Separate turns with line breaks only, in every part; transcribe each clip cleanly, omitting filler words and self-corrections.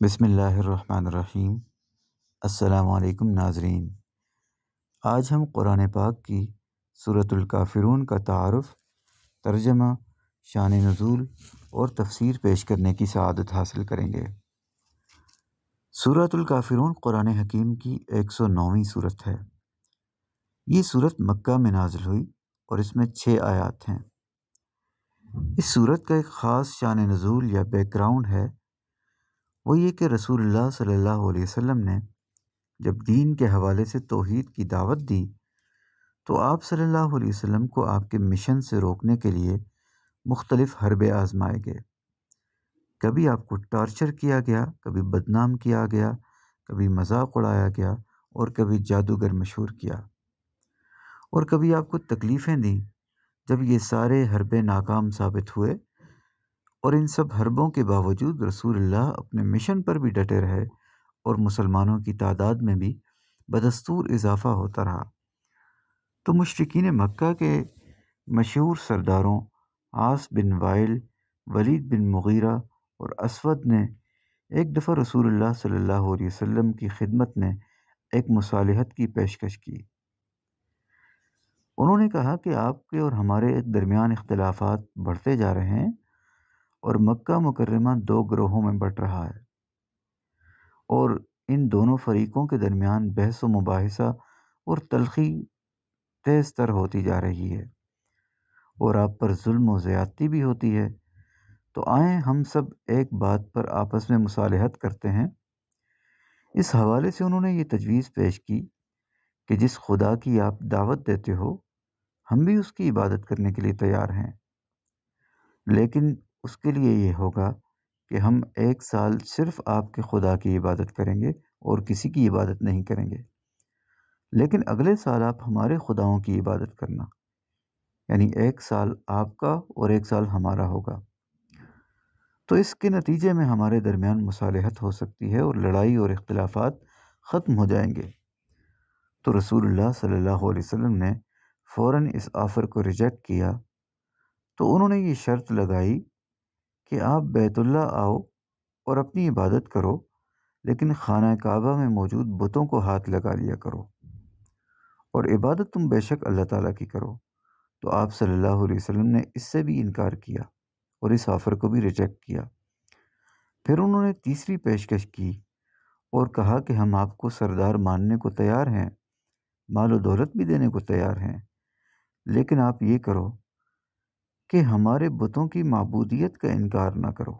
بسم اللہ الرحمن الرحیم۔ السلام علیکم ناظرین، آج ہم قرآن پاک کی سورۃ الکافرون کا تعارف، ترجمہ، شان نزول اور تفسیر پیش کرنے کی سعادت حاصل کریں گے۔ سورۃ الکافرون قرآن حکیم کی 109ویں صورت ہے۔ یہ صورت مکہ میں نازل ہوئی اور اس میں 6 آیات ہیں۔ اس صورت کا ایک خاص شان نزول یا بیک گراؤنڈ ہے، وہ یہ کہ رسول اللہ صلی اللہ علیہ وسلم نے جب دین کے حوالے سے توحید کی دعوت دی تو آپ صلی اللہ علیہ وسلم کو آپ کے مشن سے روکنے کے لیے مختلف حربے آزمائے گئے۔ کبھی آپ کو ٹارچر کیا گیا، کبھی بدنام کیا گیا، کبھی مذاق اڑایا گیا اور کبھی جادوگر مشہور کیا، اور کبھی آپ کو تکلیفیں دیں۔ جب یہ سارے حربے ناکام ثابت ہوئے اور ان سب حربوں کے باوجود رسول اللہ اپنے مشن پر بھی ڈٹے رہے اور مسلمانوں کی تعداد میں بھی بدستور اضافہ ہوتا رہا، تو مشرکین مکہ کے مشہور سرداروں عاص بن وائل، ولید بن مغیرہ اور اسود نے ایک دفعہ رسول اللہ صلی اللہ علیہ وسلم کی خدمت میں ایک مصالحت کی پیشکش کی۔ انہوں نے کہا کہ آپ کے اور ہمارے درمیان اختلافات بڑھتے جا رہے ہیں اور مکہ مکرمہ 2 گروہوں میں بٹ رہا ہے، اور ان دونوں فریقوں کے درمیان بحث و مباحثہ اور تلخی تیز تر ہوتی جا رہی ہے، اور آپ پر ظلم و زیادتی بھی ہوتی ہے، تو آئیں ہم سب ایک بات پر آپس میں مصالحت کرتے ہیں۔ اس حوالے سے انہوں نے یہ تجویز پیش کی کہ جس خدا کی آپ دعوت دیتے ہو ہم بھی اس کی عبادت کرنے کے لیے تیار ہیں، لیکن اس کے لیے یہ ہوگا کہ ہم 1 سال صرف آپ کے خدا کی عبادت کریں گے اور کسی کی عبادت نہیں کریں گے، لیکن اگلے سال آپ ہمارے خداؤں کی عبادت کرنا، یعنی 1 سال آپ کا اور 1 سال ہمارا ہوگا۔ تو اس کے نتیجے میں ہمارے درمیان مصالحت ہو سکتی ہے اور لڑائی اور اختلافات ختم ہو جائیں گے۔ تو رسول اللہ صلی اللہ علیہ وسلم نے فوراً اس آفر کو ریجیکٹ کیا، تو انہوں نے یہ شرط لگائی کہ آپ بیت اللہ آؤ اور اپنی عبادت کرو، لیکن خانہ کعبہ میں موجود بتوں کو ہاتھ لگا لیا کرو، اور عبادت تم بے شک اللہ تعالیٰ کی کرو۔ تو آپ صلی اللہ علیہ وسلم نے اس سے بھی انکار کیا اور اس آفر کو بھی ریجیکٹ کیا۔ پھر انہوں نے تیسری پیشکش کی اور کہا کہ ہم آپ کو سردار ماننے کو تیار ہیں، مال و دولت بھی دینے کو تیار ہیں، لیکن آپ یہ کرو کہ ہمارے بتوں کی معبودیت کا انکار نہ کرو،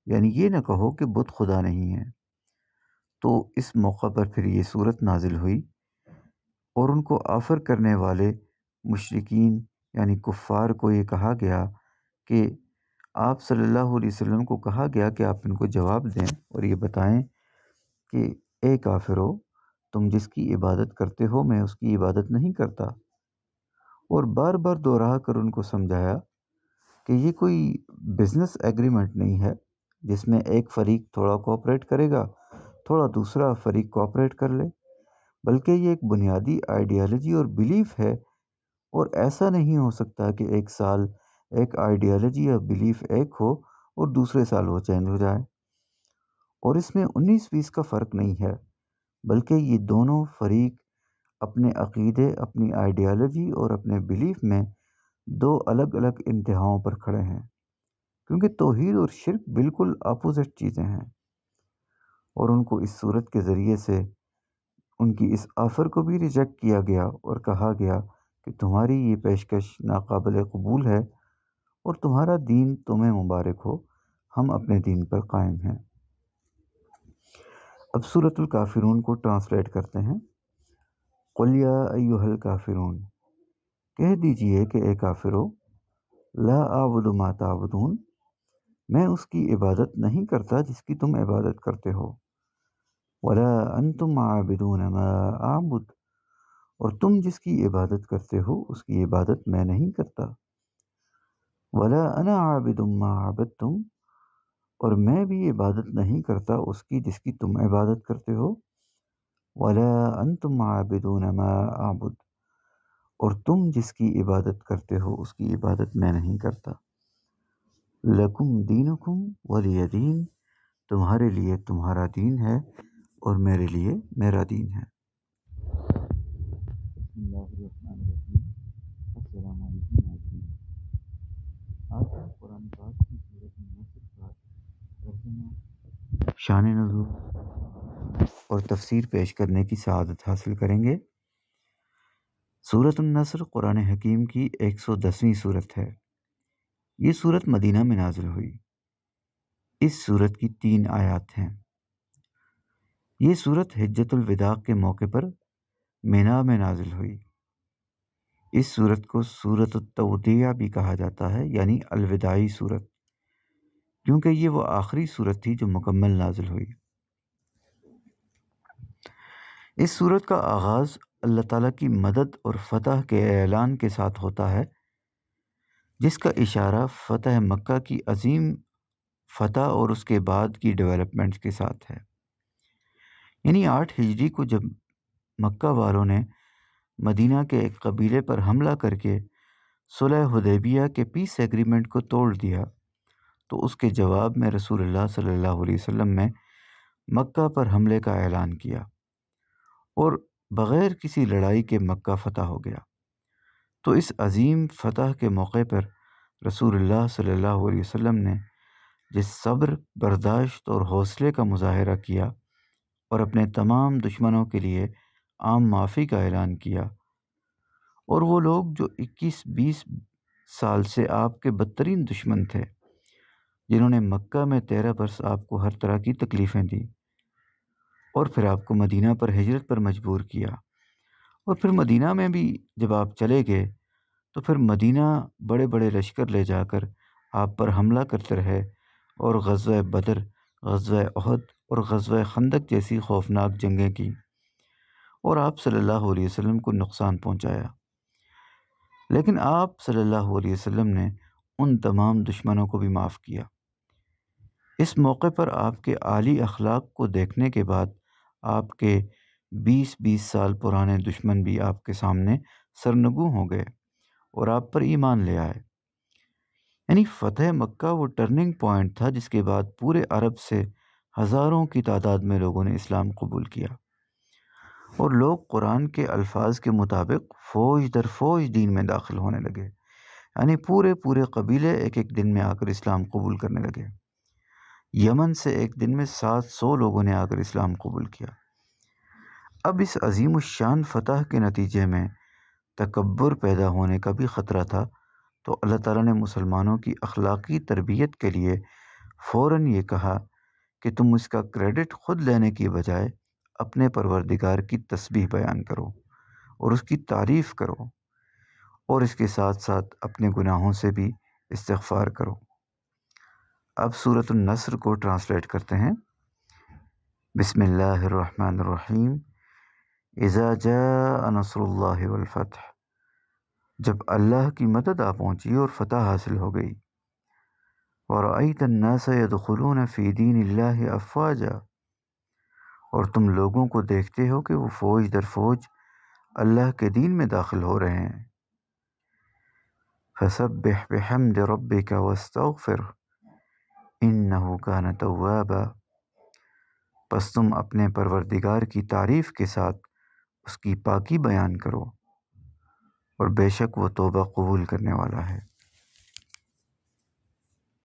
یعنی یہ نہ کہو کہ بت خدا نہیں ہے۔ تو اس موقع پر پھر یہ صورت نازل ہوئی اور ان کو آفر کرنے والے مشرکین یعنی کفار کو یہ کہا گیا کہ آپ صلی اللہ علیہ وسلم کو کہا گیا کہ آپ ان کو جواب دیں اور یہ بتائیں کہ اے کافرو، تم جس کی عبادت کرتے ہو میں اس کی عبادت نہیں کرتا، اور بار بار دوہرا کر ان کو سمجھایا کہ یہ کوئی بزنس ایگریمنٹ نہیں ہے جس میں ایک فریق تھوڑا کوآپریٹ کرے گا، تھوڑا دوسرا فریق کوآپریٹ کر لے، بلکہ یہ ایک بنیادی آئیڈیالوجی اور بیلیف ہے، اور ایسا نہیں ہو سکتا کہ 1 سال ایک آئیڈیالوجی یا بیلیف ایک ہو اور دوسرے سال وہ چینج ہو جائے۔ اور اس میں 19-20 کا فرق نہیں ہے، بلکہ یہ دونوں فریق اپنے عقیدے، اپنی آئیڈیالوجی اور اپنے بیلیف میں 2 الگ الگ انتہاؤں پر کھڑے ہیں، کیونکہ توحید اور شرک بالکل اپوزٹ چیزیں ہیں۔ اور ان کو اس صورت کے ذریعے سے ان کی اس آفر کو بھی ریجیکٹ کیا گیا اور کہا گیا کہ تمہاری یہ پیشکش ناقابل قبول ہے اور تمہارا دین تمہیں مبارک ہو، ہم اپنے دین پر قائم ہیں۔ اب سورۃ الکافرون کو ٹرانسلیٹ کرتے ہیں۔ قل یا ایھا الکافرون، کہہ دیجئے کہ اے کافرو، لا اعبد ما تعبدون، میں اس کی عبادت نہیں کرتا جس کی تم عبادت کرتے ہو، ولا انتم عابدون ما اعبد، اور تم جس کی عبادت کرتے ہو اس کی عبادت میں نہیں کرتا، ولا انا عابد ما عبدتم، اور میں بھی عبادت نہیں کرتا اس کی جس کی تم عبادت کرتے ہو، ولا انتم عابدون ما اعبد، اور تم جس کی عبادت کرتے ہو اس کی عبادت میں نہیں کرتا۔ لکم دینکم ولی دین، تمہارے لیے تمہارا دین ہے اور میرے لیے میرا دین ہے۔ بسم اللہ الرحمن الرحیم۔ السلام علیکم ناظرین۔ آج ہم قرآن پاک کی سورۃ النصر کا ترجمہ، شان نزول اور تفسیر پیش کرنے کی سعادت حاصل کریں گے۔ سورۃ النصر قرآن حکیم کی 110ویں سورت ہے۔ یہ سورت مدینہ میں نازل ہوئی۔ اس سورت کی 3 آیات ہیں۔ یہ سورت حجۃ الوداع کے موقع پر مینا میں نازل ہوئی۔ اس سورت کو سورۃ التودیع بھی کہا جاتا ہے، یعنی الوداعی سورت، کیونکہ یہ وہ آخری سورت تھی جو مکمل نازل ہوئی۔ اس سورت کا آغاز اللہ تعالیٰ کی مدد اور فتح کے اعلان کے ساتھ ہوتا ہے، جس کا اشارہ فتح مکہ کی عظیم فتح اور اس کے بعد کی ڈیولپمنٹس کے ساتھ ہے۔ یعنی 8 ہجری کو جب مکہ والوں نے مدینہ کے ایک قبیلے پر حملہ کر کے صلح حدیبیہ کے پیس ایگریمنٹ کو توڑ دیا، تو اس کے جواب میں رسول اللہ صلی اللہ علیہ وسلم نے مکہ پر حملے کا اعلان کیا اور بغیر کسی لڑائی کے مکہ فتح ہو گیا۔ تو اس عظیم فتح کے موقع پر رسول اللہ صلی اللہ علیہ وسلم نے جس صبر، برداشت اور حوصلے کا مظاہرہ کیا اور اپنے تمام دشمنوں کے لیے عام معافی کا اعلان کیا، اور وہ لوگ جو 21-20 سال سے آپ کے بدترین دشمن تھے، جنہوں نے مکہ میں 13 برس آپ کو ہر طرح کی تکلیفیں دی اور پھر آپ کو مدینہ پر ہجرت پر مجبور کیا، اور پھر مدینہ میں بھی جب آپ چلے گئے تو پھر مدینہ بڑے بڑے لشکر لے جا کر آپ پر حملہ کرتے رہے، اور غزوہ بدر، غزوہ احد اور غزوہ خندق جیسی خوفناک جنگیں کی، اور آپ صلی اللہ علیہ وسلم کو نقصان پہنچایا۔ لیکن آپ صلی اللہ علیہ وسلم نے ان تمام دشمنوں کو بھی معاف کیا۔ اس موقع پر آپ کے عالی اخلاق کو دیکھنے کے بعد آپ کے 20 سال پرانے دشمن بھی آپ کے سامنے سرنگوں ہو گئے اور آپ پر ایمان لے آئے۔ یعنی فتح مکہ وہ ٹرننگ پوائنٹ تھا جس کے بعد پورے عرب سے ہزاروں کی تعداد میں لوگوں نے اسلام قبول کیا، اور لوگ قرآن کے الفاظ کے مطابق فوج در فوج دین میں داخل ہونے لگے۔ یعنی پورے قبیلے ایک ایک دن میں آ کر اسلام قبول کرنے لگے۔ یمن سے ایک دن میں 700 لوگوں نے آ کر اسلام قبول کیا۔ اب اس عظیم الشان فتح کے نتیجے میں تکبر پیدا ہونے کا بھی خطرہ تھا، تو اللہ تعالیٰ نے مسلمانوں کی اخلاقی تربیت کے لیے فوراً یہ کہا کہ تم اس کا کریڈٹ خود لینے کی بجائے اپنے پروردگار کی تسبیح بیان کرو اور اس کی تعریف کرو، اور اس کے ساتھ ساتھ اپنے گناہوں سے بھی استغفار کرو۔ اب سورۃ النصر کو ٹرانسلیٹ کرتے ہیں۔ بسم اللہ الرحمن الرحیم۔ اذا جاء نصر اللہ والفتح، جب اللہ کی مدد آ پہنچی اور فتح حاصل ہو گئی۔ ورأیت الناس يدخلون فی دین اللہ افواجا، اور تم لوگوں کو دیکھتے ہو کہ وہ فوج در فوج اللہ کے دین میں داخل ہو رہے ہیں۔ فسبح بحمد ربک واستغفر انہ کان توابا، پس تم اپنے پروردگار کی تعریف کے ساتھ اس کی پاکی بیان کرو، اور بے شک وہ توبہ قبول کرنے والا ہے۔